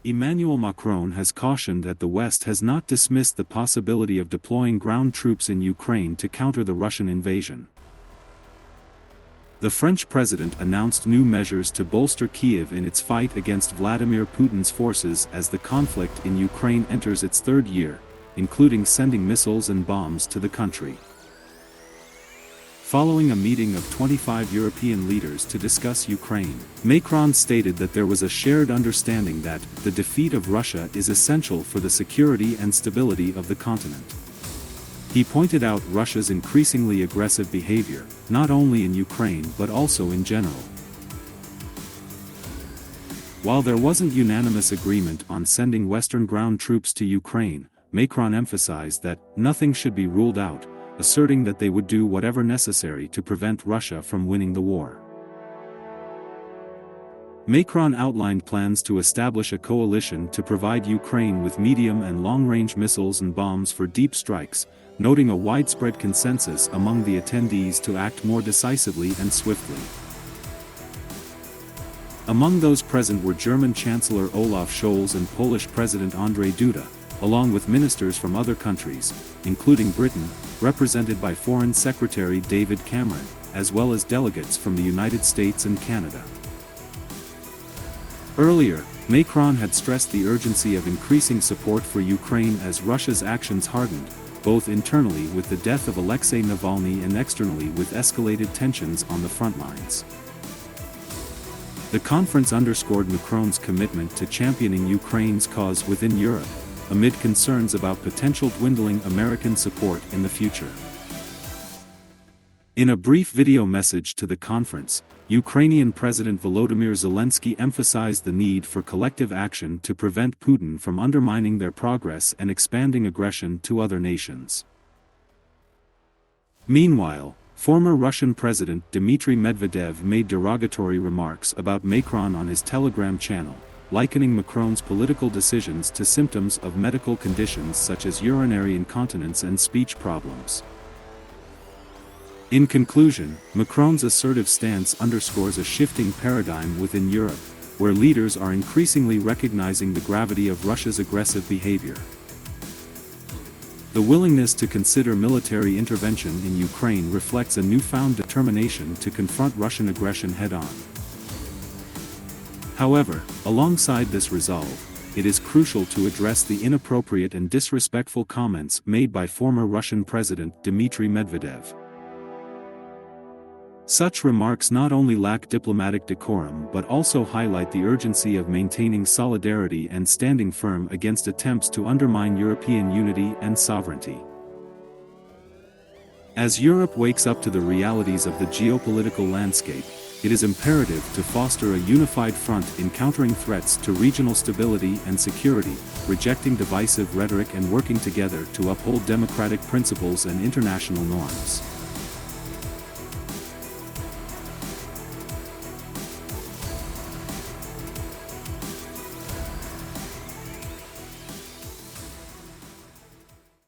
Emmanuel Macron has cautioned that the West has not dismissed the possibility of deploying ground troops in Ukraine to counter the Russian invasion. The French president announced new measures to bolster Kyiv in its fight against Vladimir Putin's forces as the conflict in Ukraine enters its third year, including sending missiles and bombs to the country. Following a meeting of 25 European leaders to discuss Ukraine, Macron stated that there was a shared understanding that the defeat of Russia is essential for the security and stability of the continent. He pointed out Russia's increasingly aggressive behavior, not only in Ukraine but also in general. While there wasn't unanimous agreement on sending Western ground troops to Ukraine, Macron emphasized that nothing should be ruled out, asserting that they would do whatever necessary to prevent Russia from winning the war. Macron outlined plans to establish a coalition to provide Ukraine with medium and long-range missiles and bombs for deep strikes, noting a widespread consensus among the attendees to act more decisively and swiftly. Among those present were German Chancellor Olaf Scholz and Polish President Andrzej Duda, along with ministers from other countries, including Britain, represented by Foreign Secretary David Cameron, as well as delegates from the United States and Canada. Earlier, Macron had stressed the urgency of increasing support for Ukraine as Russia's actions hardened, both internally with the death of Alexei Navalny and externally with escalated tensions on the front lines. The conference underscored Macron's commitment to championing Ukraine's cause within Europe, amid concerns about potential dwindling American support in the future. In a brief video message to the conference, Ukrainian President Volodymyr Zelensky emphasized the need for collective action to prevent Putin from undermining their progress and expanding aggression to other nations. Meanwhile, former Russian President Dmitry Medvedev made derogatory remarks about Macron on his Telegram channel, likening Macron's political decisions to symptoms of medical conditions such as urinary incontinence and speech problems. In conclusion, Macron's assertive stance underscores a shifting paradigm within Europe, where leaders are increasingly recognizing the gravity of Russia's aggressive behavior. The willingness to consider military intervention in Ukraine reflects a newfound determination to confront Russian aggression head-on. However, alongside this resolve, it is crucial to address the inappropriate and disrespectful comments made by former Russian President Dmitry Medvedev. Such remarks not only lack diplomatic decorum but also highlight the urgency of maintaining solidarity and standing firm against attempts to undermine European unity and sovereignty. As Europe wakes up to the realities of the geopolitical landscape, it is imperative to foster a unified front in countering threats to regional stability and security, rejecting divisive rhetoric and working together to uphold democratic principles and international norms.